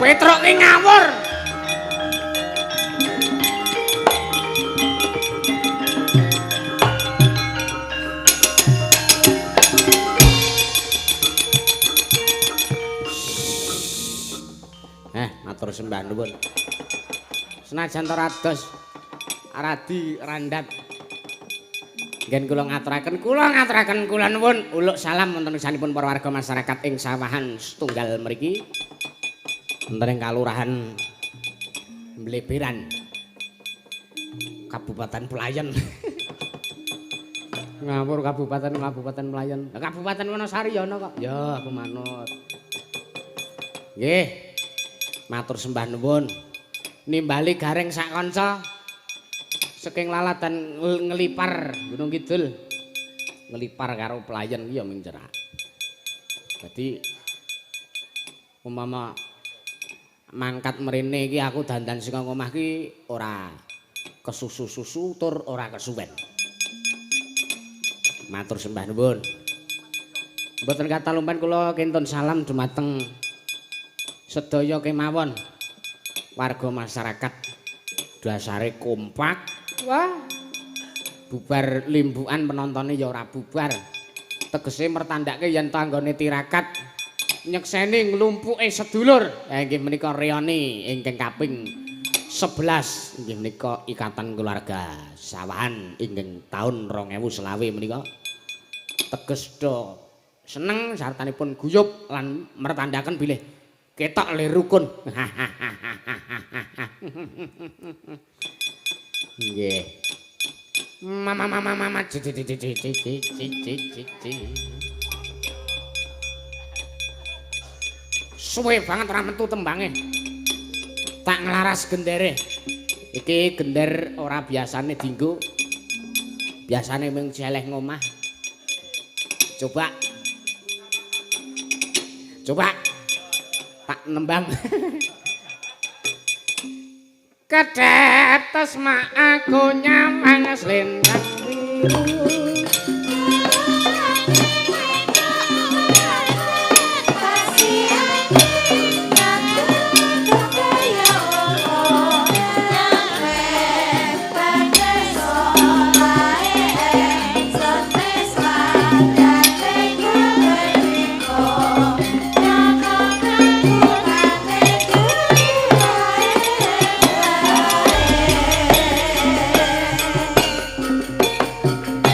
Petruk ki ngawur. Matur sembah nuwun. Senajan to rados aradi randhat. Ngen kula ngaturaken kula nuwun uluk salam wonten sanipun para warga masyarakat ing sawahan setunggal mriki. Wonten ing kalurahan Mleberan. Kabupaten Pelayan. Ngawur Kabupaten Pelayan. Kabupaten Wonosari ya ana kok. Ya, aku manut. Nggih. Matur sembah nuwun. Nimbali gareng sak kanca saking lalatan ngelipar Gunung Kidul. Ngelipar karo Pelayan ki ya ming cerak. Dadi umpama mangkat mrene iki aku dandan sing omah ki ora kesusu-susu tur ora kesuwen. Matur sembah nuwun. Mboten katalumpan kula kentun salam dumateng sedaya kemawon warga masyarakat dasare kompak. Wah, bubar limbukan penontonnya ya ora bubar. Tegese mertandake yen tanggane tirakat nyekseni nglumpuke sedulur. Inggih menika reoni ingkang kaping 11 inggih menika ikatan keluarga sawahan ingkang taun 2020 menika teges do seneng sartanipun guyub lan mertandaken bilih ketok le rukun. Nggih. Mama suwe banget ora metu tembange. Tak nglaras gendere. Iki gender ora biasane dienggo. Biasane mung jeleh ngomah. Coba tak nembang. Kedetes mak aku nyamang slendang biru.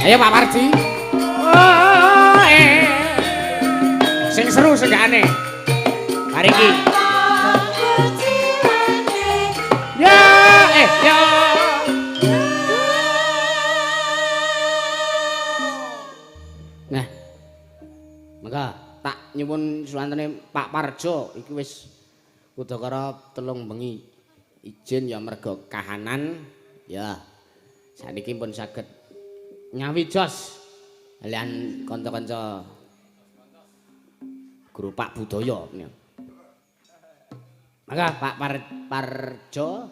Ayo Pak Wardi. Oh, sing seru segane. Mari iki. Ya, ya. Nah. Maka tak nyuwun suwantene Pak Parjo iki wis udakara 3 bengi izin ya merga kahanan ya. Saniki pun saged nyawijos kalian kanca-kanca guru Pak Budaya. Maka Pak Parjo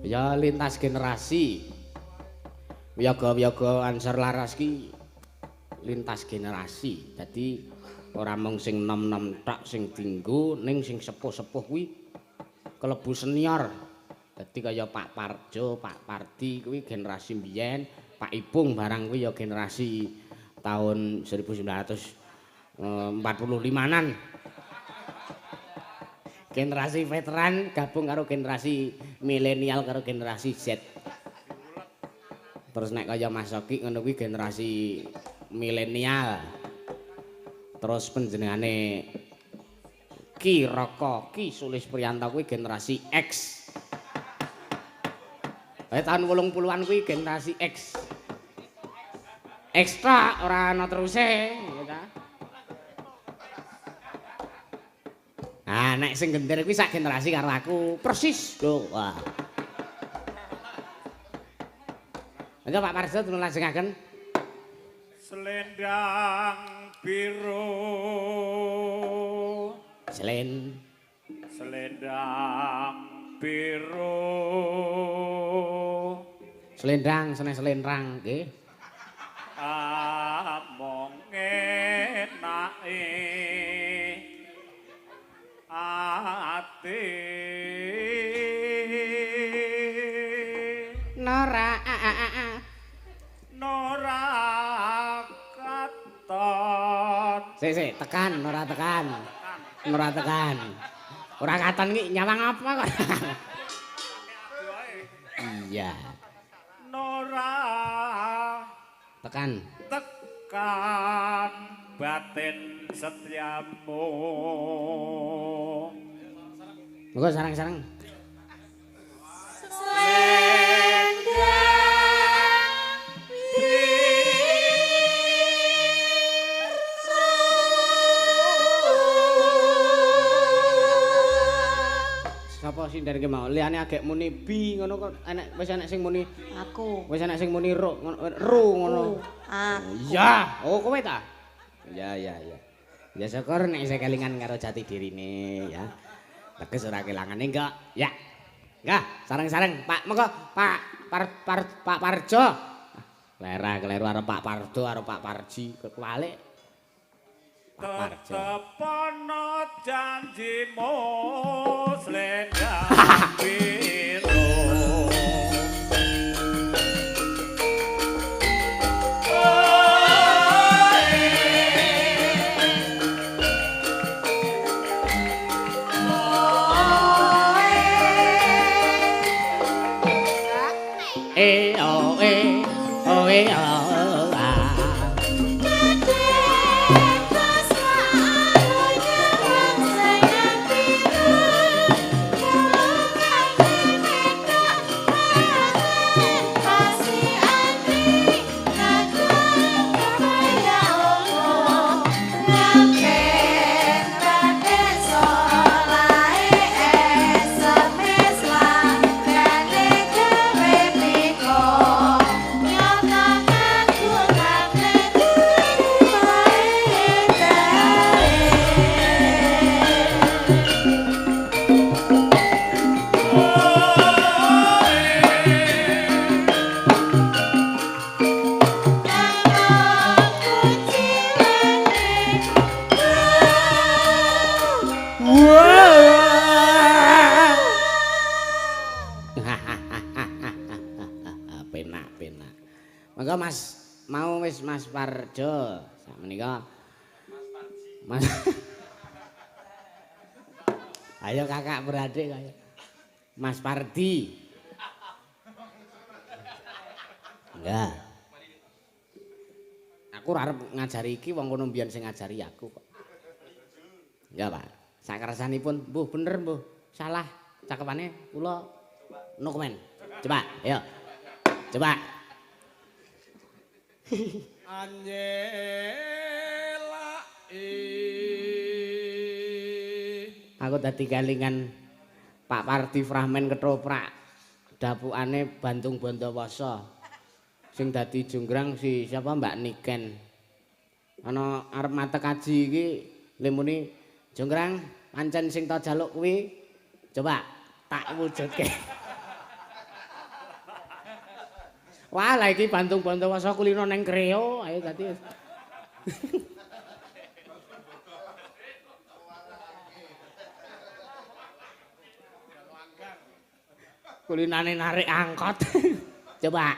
ya lintas generasi. Wiyaga-wiyaga Ansor Laras ki lintas generasi. Dadi ora mung sing nom-nom tok sing dienggo ning sing sepuh-sepuh kuwi kelebu senior. Dadi kaya Pak Parjo, Pak Pardi kuwi generasi mbiyen, Pak Ipung barang kuwi ya generasi tahun 1945-an. Generasi veteran gabung karo generasi milenial karo generasi Z. Terus nek kaya Mas Soki ngono kuwi generasi milenial. Terus panjenengane Ki Raka Ki Sulis Priyanto kuwi generasi X. Tahun 80-an kuwi generasi X. X tok ora ana teruse, ya ta. Ah, nek sing gender kuwi sak generasi karo aku, persis lho. Wah. Monggo Pak Parjo dipun lajengaken. Selendang biru selendang biru selendang selendrang nggih among enake ati Nora katon sik tekan Nora tekan ora katon iki nyawang apa kok iya Nora tekan batin setiamu monggo sarang-sarang sapa sing ndereke mau liyane agek muni bi ngono kok wis enek sing muni aku wis enek sing muni ru ngono iya kowe ta ya ya syukur nek isih kelingan karo jati dirine ya teges ora kelangan enggak ya enggak sareng-sareng Pak monggo Pak Parjo keliru arep Pak Pardo arep Pak Parji kewalik tetepono janjimu selendang biru Monggo Mas mau wis Mas Parjo sakmenika Mas ayo kakak beradik ayo Mas Pardi enggak aku ora arep ngajari iki wong kono mbiyen sing ngajari aku kok enggak Pak sakersanipun mbuh bener mbuh salah cakepane kula no comment coba ayo coba Anjela aku dadi kalingan Pak Parti Frahmen ketoprak dapukane Bantung Bondowoso sing dadi junggrang si siapa Mbak Niken ana arep matek kaji iki lemuni junggrang pancen sing tak jaluk kuwi coba tak wujudke wah lah iki Bantung Bondowoso kulino neng kreo ayo dadi kulinane narik angkot coba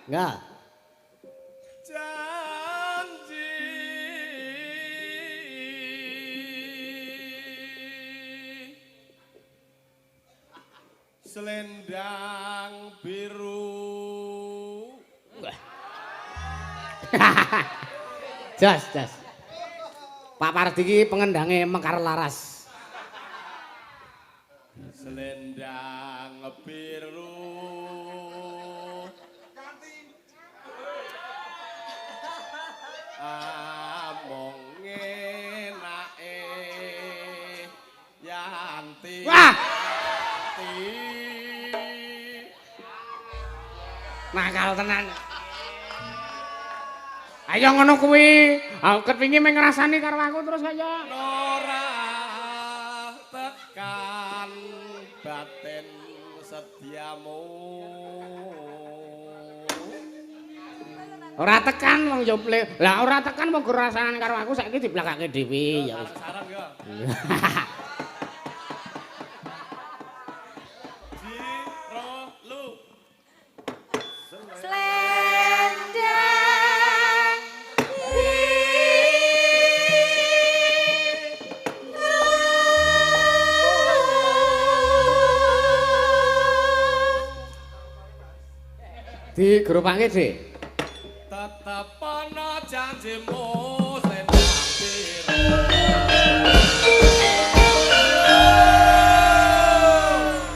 enggak janji selendang biru jas Pak Pardi iki pengendange Mekar Laras selendang biru among enake yanti wah nakal tenan Ayo ngono kuwi. Aku kepengin meng ngrasani karo aku terus kaya. Ora tekan batin setiamu. Ora tekan wong yo lah ora tekan wong ngrasani karo aku saiki diblakake dhewe ya wis. Sarang ya. Di gerupake, Dik. Tetep ana janjimu sendang biru.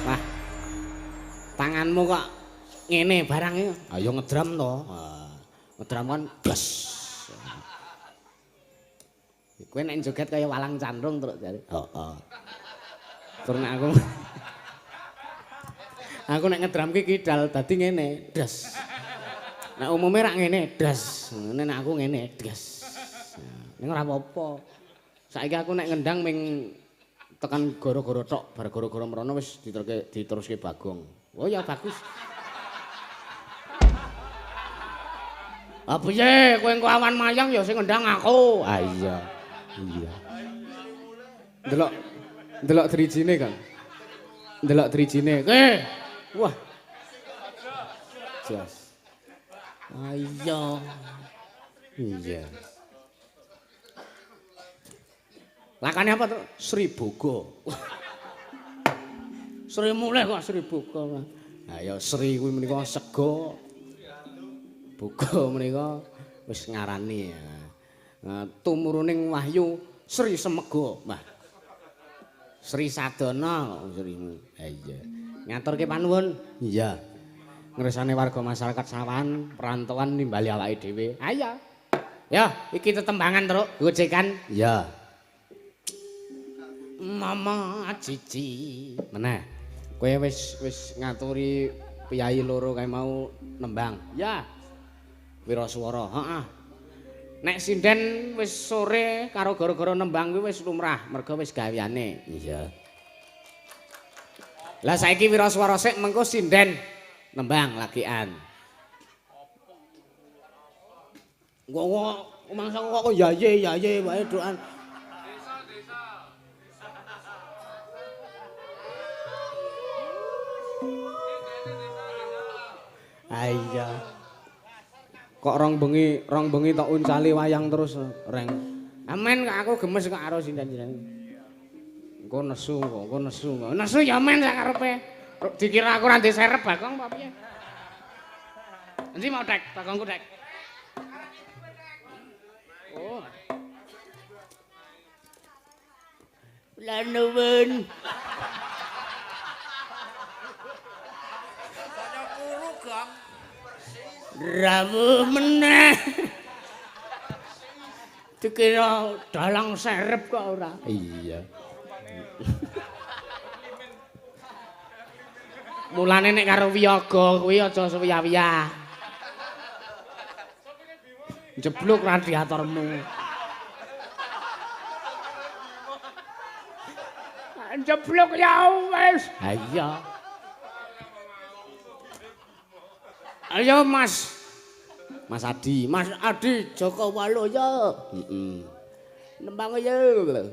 Wah. Tanganmu kok ngene barang iki. Ayo ngedram to. Ngedram kan das. Kowe nek joget kaya walang candrung terus jare. Heeh. Tur nek aku nek ngedramke kidal dadi ngene, das. Nek umume rak ngene, das. Nek aku ngene, das. Ning ora apa-apa. Saiki aku nek ngendang ming tekan gara-gara tok, bar gara-gara mrono wis diteruske Bagong. Oh ya bagus. Ah piye kowe engko awan mayang ya sing ngendang aku. Ah iya. Iya. Delok drijine kan. Delok drijine. Wah. Jas. Ayo. Iya. Lakane apa tuh? Sri Bogo. Sri mulih kok Sri Bogo. Ayo Sri kuwi menika sego. Bogo menika wis ngarani ya. Tumuruning Wahyu Sri Semego. Wah. Sri Sadana Srimu. Ha iya. Ngaturke panuwun. Iya. Ngresane warga masyarakat Sawan, perantauan nimbali awake dhewe. Ayo. Ya, iki tetembangan terus gojekan. Iya. Mama Cici. Meneh. Kowe wis ngaturi piyai loro kae mau nembang. Ya. Wiraswara. Heeh. Nek sinden wis sore karo gara-gara nembang kuwi wis lumrah, mergo wis gaweane. Iya. Lah saiki wiraswara sik mengko sinden nembang lagian. Kok mangsa kok yaye wae doan. Iya. Kok rong bengi tok uncali wayang terus reng. Amen kok aku gemes kok karo sinden-sinden. Engko nesu kok, Nesu ya men sak karepe. Dikira aku ra serep Bagong apa piye? Endi mau dek, Bagongku dek. Oh. Kula nuwun. Saya kuru, Gang. Rawuh meneh. Dikira dalang serep kok ora. Iya. Mulane nek karo wiyaga kuwi aja suwiya-wiya. Jeblok radiatormu. Jeblok ya wis. Ha iya. Ayo Mas. Mas Adi Joko Waloyo. Heeh. Nembang ya. Iya.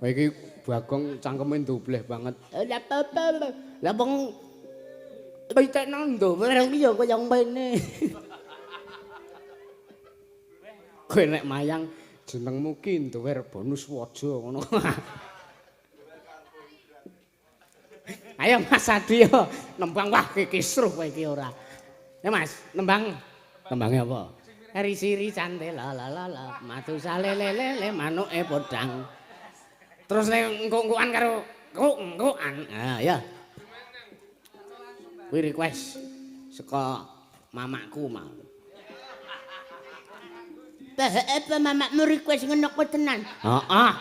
Wah iki Bagong cangkeme ndobleh banget. Lah apa? Lah wong pitek nang ndower iki ya kaya ngene. Kowe nek mayang jenengmu ki ndower bonus waja ngono. Ayo Mas Adi yo nembang wah kisruh kowe iki ora. Ya Mas, nembangnya apa? Eri-siri candela la la la matu salelele manuke podang. Terus nek engko-engkoan karo engko-engkoan. Ah ya. Kuwi request saka mamaku mau. Apa mamamu request ngono kok tenan? Heeh.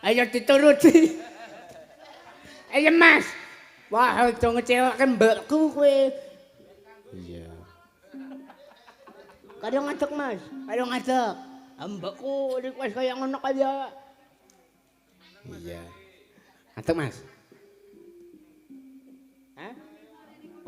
Ayo dituruti. Ayo Mas. Wah, aja ngecewaken mbakku kowe. Iya. Kadang ngadeg Mas, kadang ngadeg. Ambekku request kaya ngono kaya. Iya. Ngadeg Mas. Hah?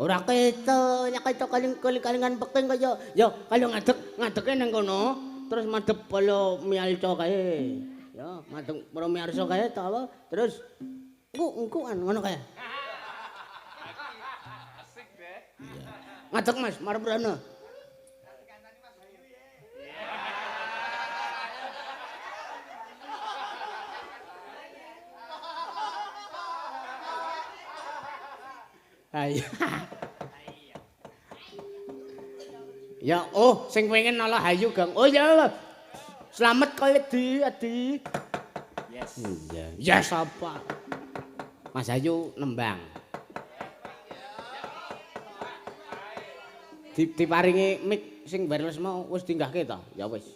Ora keto, nek keto kaling-kalingan peking kaya ya kalau ngadege nang kono, terus madhep polo mialco kae. Ya, madhep polo miarso kae to apa? Terus engko ngono kae. Asik deh. Iya. Ngadeg Mas, marep rono. Ayo. Ya, oh, sing pengen nolak Hayu Gang. Oh ya. Selamat kali Adi. Yes. Iya. Yes apa? Mas Hayu nembang. Diparingi mic sing wireless mau wis dinggahke to? Ya wis.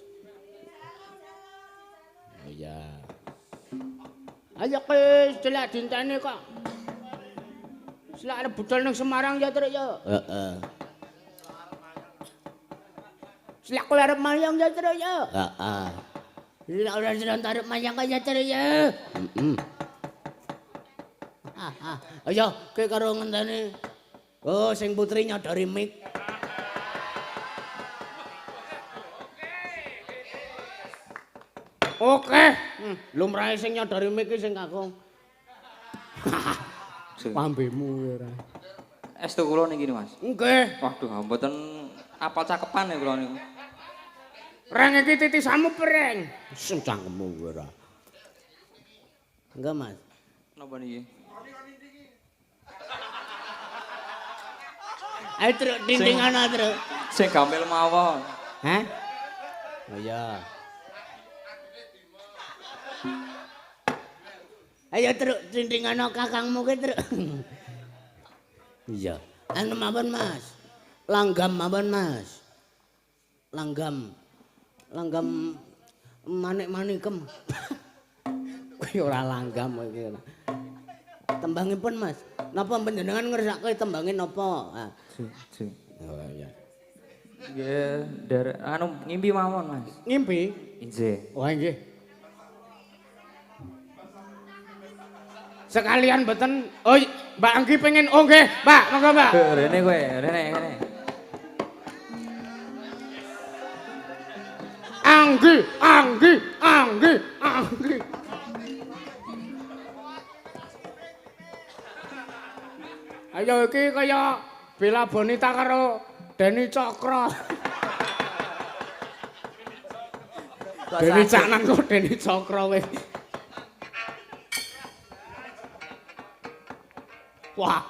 Oh iya. Ayo wis celak dintene kok. Selak arep budal nang Semarang ya Truk ya. Heeh. Selak kowe arep mayang ya Truk ya. Heeh. Selak ora seneng arep mayang kaya Truk ya. Heeh. Ayo kowe karo ngenteni. Oh sing putri nyodori mic. Oke. Lumrahe sing nyodori mic ki sing kakung. Pambemu ora. Estu kula niki Mas. Nggih. Waduh, mboten apal cakepan ya kula niku. Reng iki titisamu pereng. Sing cangkemmu ora. Enggak, Mas. Napa niki? Ayo Truk dindingan Truk. Sing gampil mawon. Hah? Oh iya. Ayo Truk dindingan kakangmu ki Truk. Iya. Anu mawon Mas. Langgam mawon Mas. Langgam manik-manikem. Kuwi ora langgam iki. Tembangipun Mas. Napa panjenengan ngersake tembangin napa? Ah. Oh iya. Nggih, anu ngimpi mawon Mas. Ngimpi? Inggih. Wah nggih. Sekalian mboten. Oh, Mbak Anggi pengen. Oh nggih, Mbak, monggo Mbak. Rene kowe, rene. Anggi. Ayo iki kaya Bella Bonita karo Denny Cokro. Denny Caknan kok Denny Cokro wis. Wah.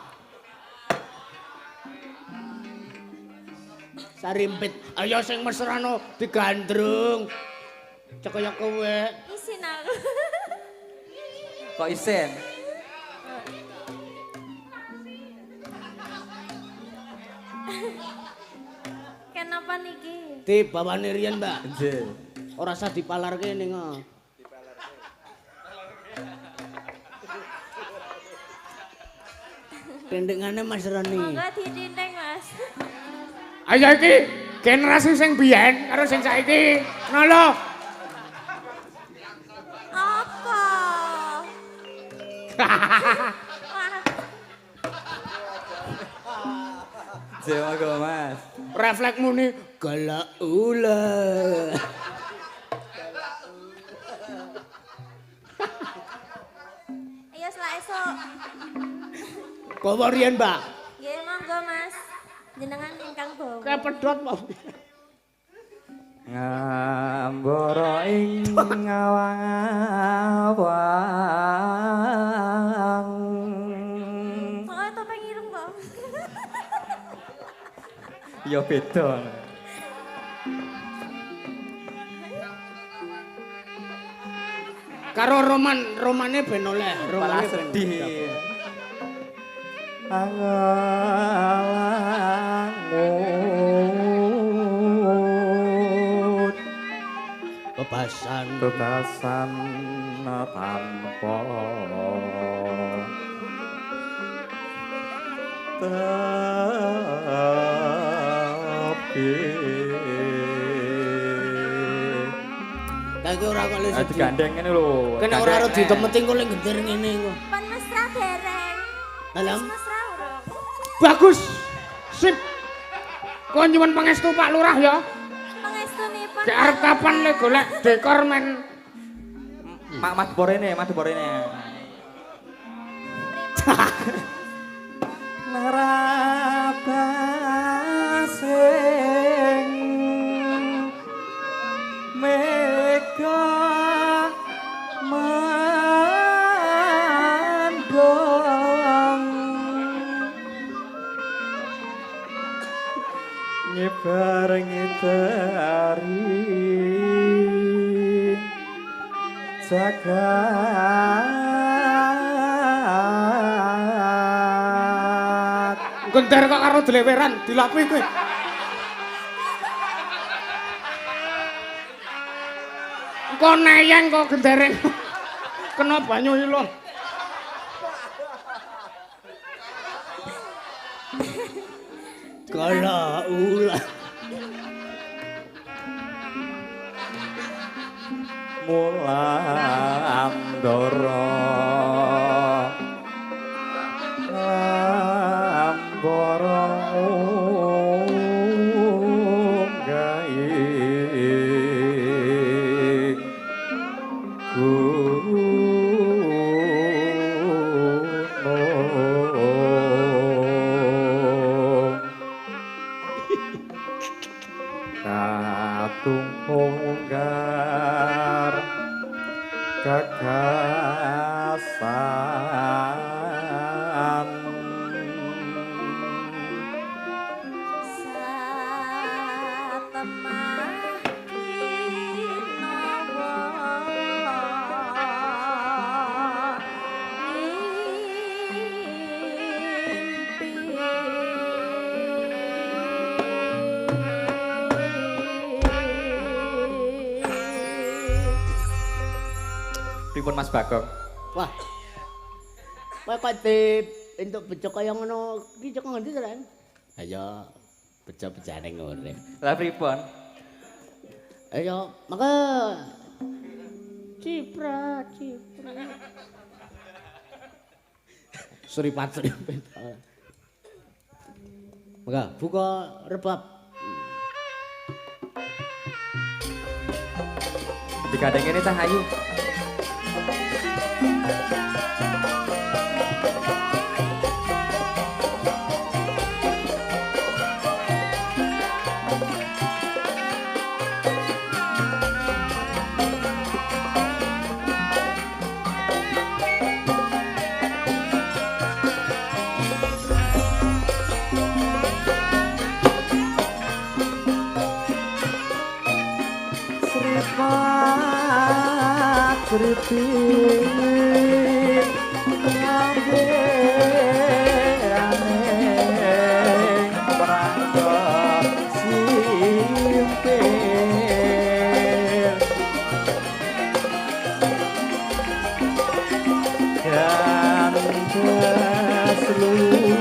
Sarimpit. Ayo sing mesrano digandrung. Cek kaya kowe. Isin aku. Kok isen? Kenapa niki? Dibawane riyen, Mbak. Nggih. Ora usah dipalarke ning. Dendengane Mas Roni. Monggo didinding, Mas. Ayo iki generasi sing biyen karo sing saiki. Nolo. Apa? Jawa Mas. Refleksmu ni galak ula. Ayo selak esuk. Bawa riyen, Mbak. Nggih, monggo, Mas. Jenengan ingkang bawa. Kayak pedhot mau. Ngambara ing awang-awang. Pokoke topeng ireng, Bang. Ya beda. Karo romane ben oleh, Malah romane ben sedih. Angalangut bebasan tanpa Kaki ora kok lek Aduh gandeng ngene lho. Kene ora ora ditemeting kok lek gender ngene kok. Pan mesra dereng. Alam. Mesra urung. Bagus. Sip. Kok nyuwun pangestu Pak Lurah ya. Pangestunipun. Dek arep kapan le golek dekor men Mak madborene. Larabasing mega mandong nyebarengi tari jagat gender kok karo deleweran dilapi kowe. Kok neyeng kok gendere. Kena banyu iki lho. Kala ulah. mulan dara ambara gawe katung unggar kekasan satemah pripun Mas Bagong? Wah. Kowe kok di entuk bejo kaya ngono iki cok ngendi to, Ren? Ayo bejo-bejane ngurip. Lah pripun? Ayo, maka ciprat. Suripat. Maka buka rebab. Dikadeng ini tah ayu. Sripi ngangge aneh prangga simpir gandas luas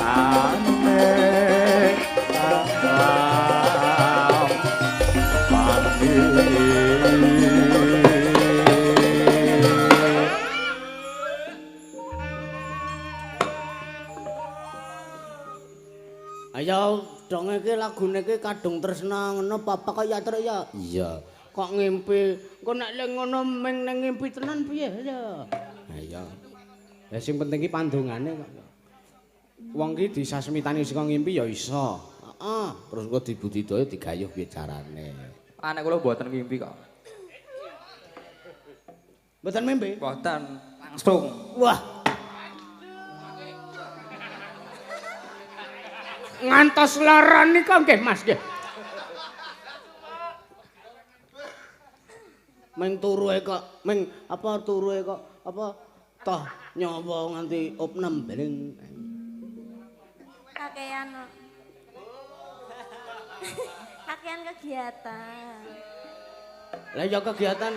aneh Ayo dong iki lagune iki kadung tresna ngono papa kaya atur ya. Iya. Kok ngimpi, kok nek lek ngono meng nang ngimpi tenan piye ya? Ayo. Ya sing penting iki pandungane kok. Wong iki disasmitani saka ngimpi ya iso. Heeh. Terus kok dibudidaya digayuh piye carane. anak kula mboten ngimpi kok. Mboten mimpi. Mboten langsung. Wah, Ngantos lara nika nggih Mas nggih. meng turuhe kok, meng apa turuhe kok apa toh nyawa nganti opnem bering. kakean kakean kegiatan. Lah ya kegiatan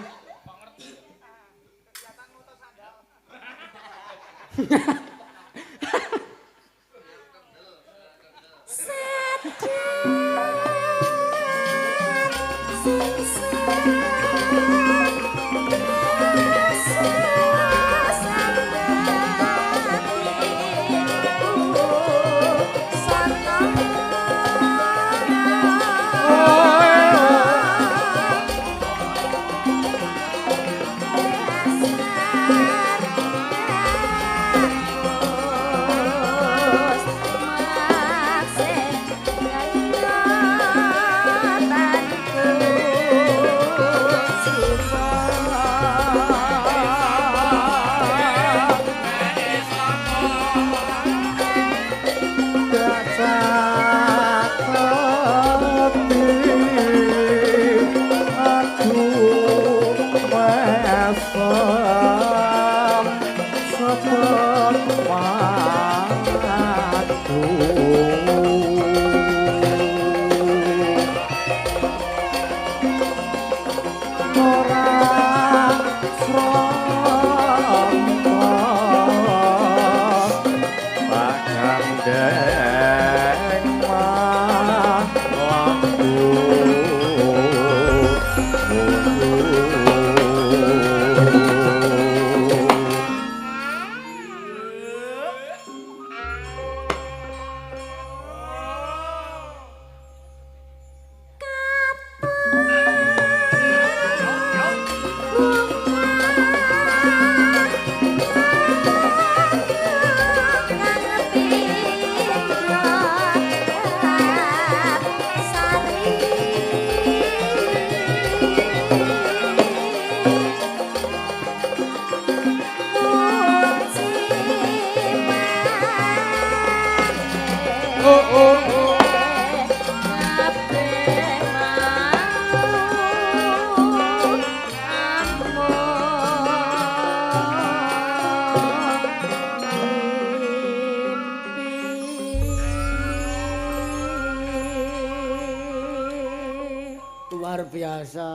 biasa.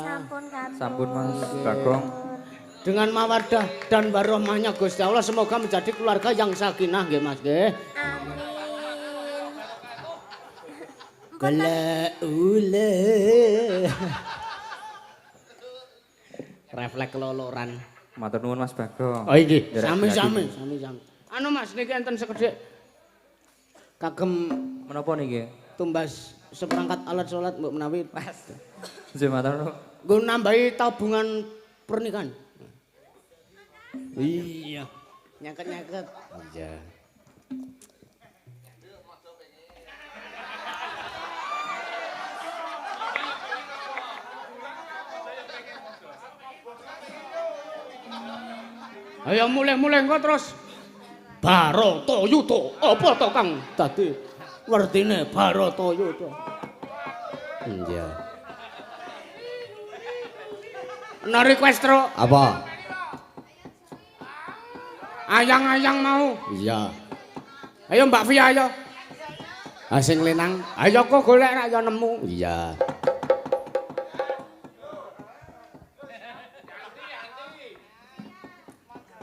Sampun kabur. Sampun Mas Bagong. Dengan mawaddah dan warahmahnya Gusti Allah semoga menjadi keluarga yang sakinah nggih Mas nggih. Amin. Gala ule. Refleks loloran. Matur nuwun Mas Bagong. Oh iki, Derek sami-sami, jadi. sami-sami. Anu Mas niki enten sekedhik kagem Menapa niki? tumbas seperangkat alat salat mbok menawi Mas. Nggih matur nuwun. nggo nambahi tabungan pernikahan. Iya. Nyaket-nyaket. Iya. Ayo mulai-mulai engko terus Barata Yuda. Apa to Kang dadi wertine Barata Yuda? Iya. Ana request tro. Apa? Ayang-ayang mau. Iya. Ayo Mbak Via ayo. Ah sing lenang. Ayo kok golek rak ya nemu. Iya.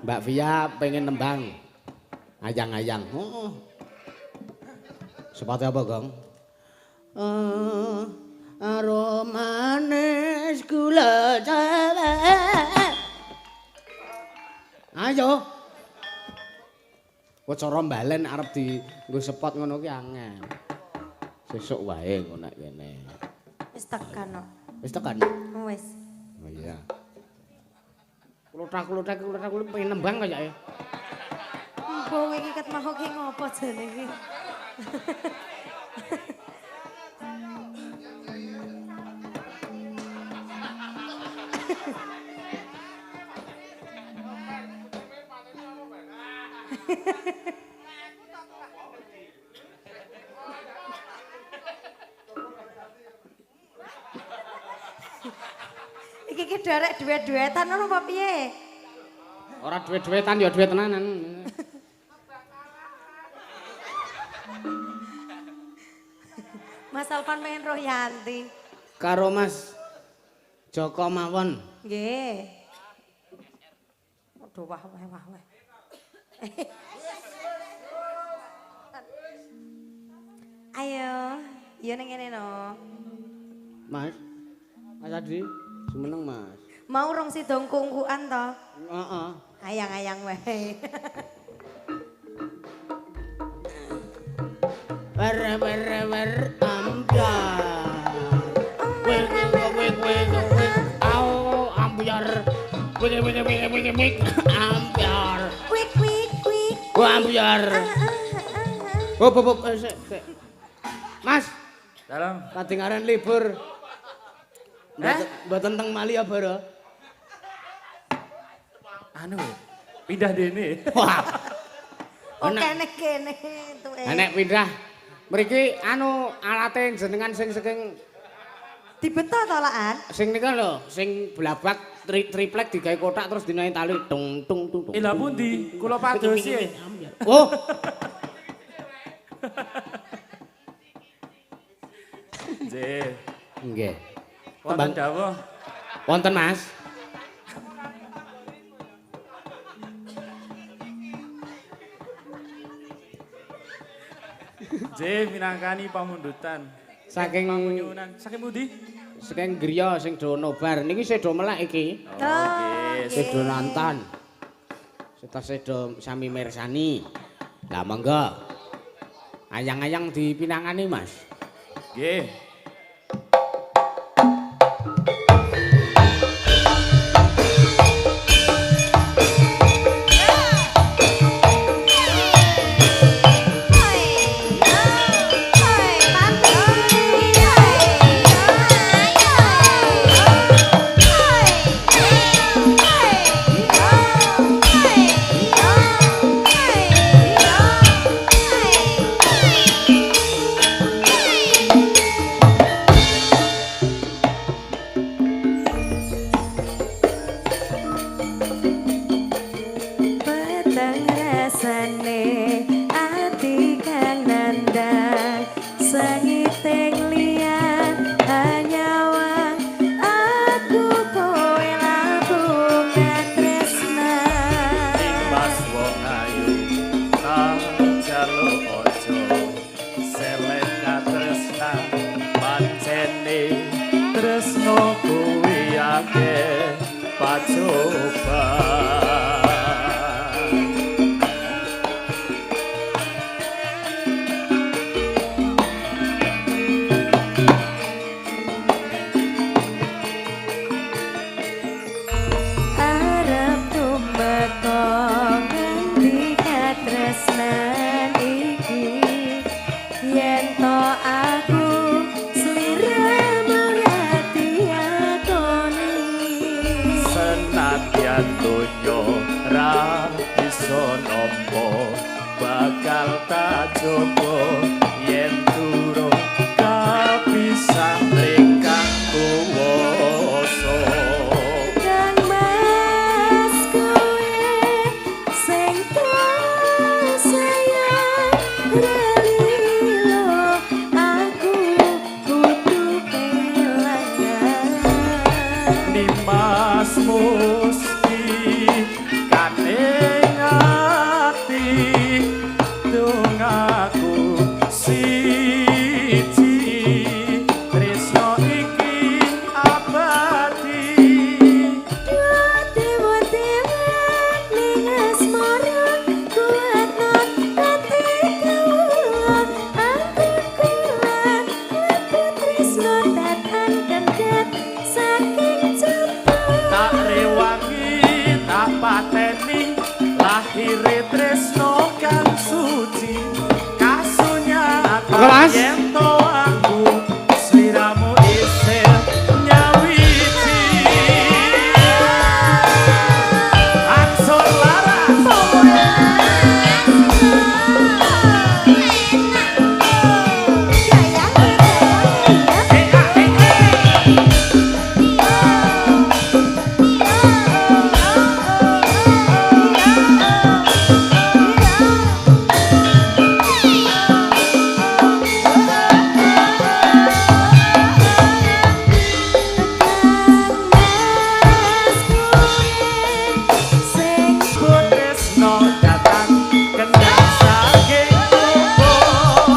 Mbak Via pengen nembang ayang-ayang. Oh. Seperti apa, Gong? Aromanes gula jawa. Ayo. Kok cara mbalen arep di nggo sepot ngono ki angel. Sesuk wae engko nek kene. Wis tekan kok. Wis tekan. Wis. Oh iya. Kluthak pengen nembang kaya ya. Mbok iki ket mau ki ngopo jane iki? Iki ki derek duet-duetan ngono apa piye? Ora duet-duetan ya duet tenanan. Mas Alvan pengen Royanti. Karo Mas Joko mawon. Nggih. Aduh wah. Ayo, iya ning kene no. Mas. Mas Adi, semeneng Mas. Mau rong sidong kungkuan to? Heeh. Ayang-ayang wae. Wer ambyar. Wek au ambyar. Wek ambyar. Wik. Wah ambyar. Hop sik. Mas, Dalam. kadingaren libur. Mboten teng Mali apa ora? Anu, pindah dene. Wah. Oh kene tuwe. Nek pindah mriki anu alate jenengan sing saking Dibentuk to lakan? sing nika lho, sing blabak triplek digawe kotak terus dinae tali tung tung tung. Lha pundi? Kula padosi. Oh. Nggih. Nggih. Wonten dawuh. Wonten Mas. Nggih minangkani pamundutan. Saking Panyuwunan. Saking pundi? saking griya sing do nobar niki sedo melek iki. Nggih. Sedo nonton. Kita sedo sami mirsani. Lah monggo. Ayang-ayang dipinangani Mas. Nggih. donya ra bisa nampa bakal tak coba yen durung kapisah lekang kuwasa Dan mas kowe sing tak sayang relilo aku kudu kelangan Dimas musti kaning ati dongaku siji tresno iki abadi Dewa-dewa ning asmara kuat not ati kawula aku kuat leput tresno datan kendet saking jepang tak rewangi tak pateni lahire tresno kang suci kasunyatan Mas. yen to aku sliramu isih nyawiji angsur laras tresno datang kendang saking kubur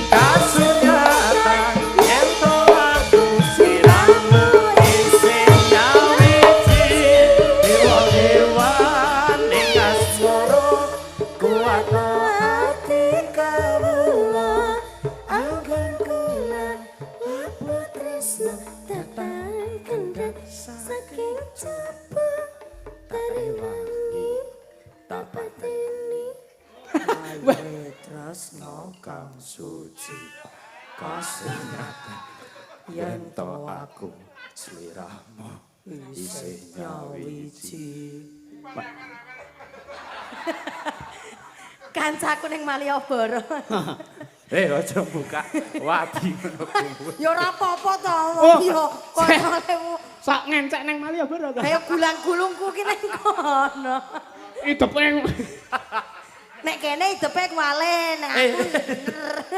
kasunyatan yen to aku sliramu isih nyawiji dewa-dewa ning asmara kuat ati kawula anggen kula leput tresno datan kendet saking jepang tariwangi tak pateni tresno kang suci kasunyatan yen to aku sliramu isih nyawiji kancaku ning Malioboro aja buka wadi ngono kuwi ya ora apa-apa to Oh, ya koyo Sak ngencek nang Malioboro ta. ayo gulang-gulungku ki ning kono Hidup yang nek kene hidepe kuwale nek aku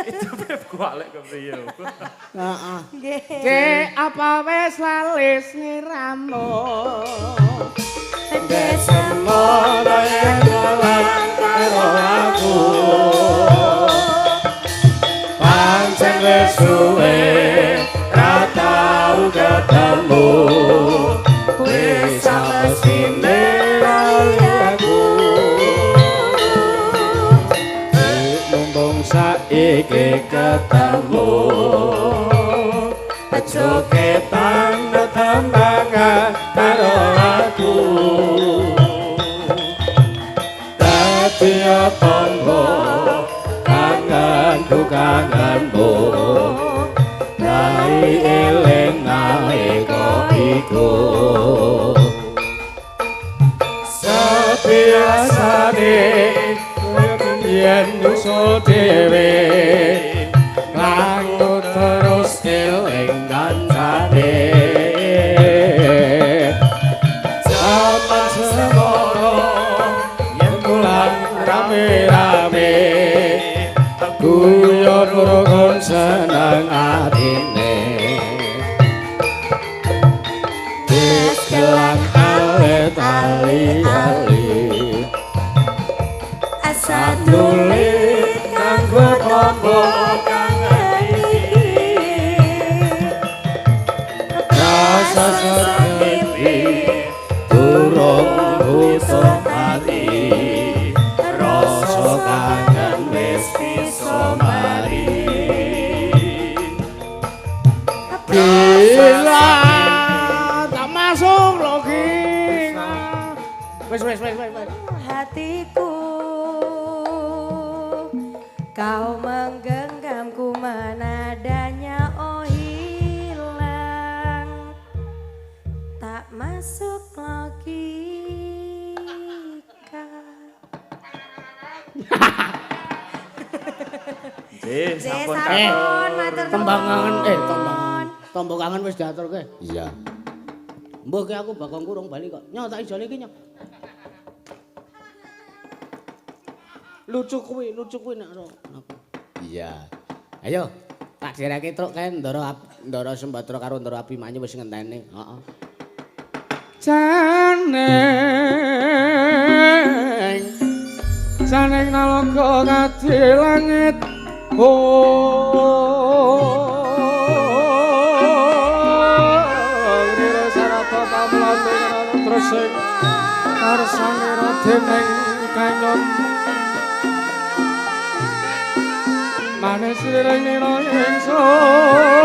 itu beb kualek kepriye heeh. nggih Ke apa wis lalis niramu. semono yen dolan karo aku. Pancen wis suwe ra tau ketemu. Wis samestine aku. Mumpung saiki ketemu. Aja ketang tetembangan karo aku. Dadi tangga kangenku kangenmu. Rai eling nalika iku. Sabiasane yen nusul dhewe kanggo terus eling kancane zaman semono yen bulan rame-rame guyon rukun seneng atine wis kelang alit ali-ali Satulit kanggo tombo kangen iki rasa sepi durung bisa mati rasa kangen wis bisa mari bila tak masuk logika wis hatiku kau menggenggamku menadanya masuk logika. Sampun matur Tembangan tombok kangen wis diaturke. Iya. Mbah ki aku bakal kurung bali kok. Nyok tak ijole iki nyok. Lucu kuwi nek ora aku. Iya. Ayo, tak direke truk kae Ndara Sembadra karo Ndara Abimanyu wis ngenteni. Heeh. Janeng nalaka ngadi langit. Nira sarata pamlate tresing karsane radeneng kanyon manes ring nira ingsun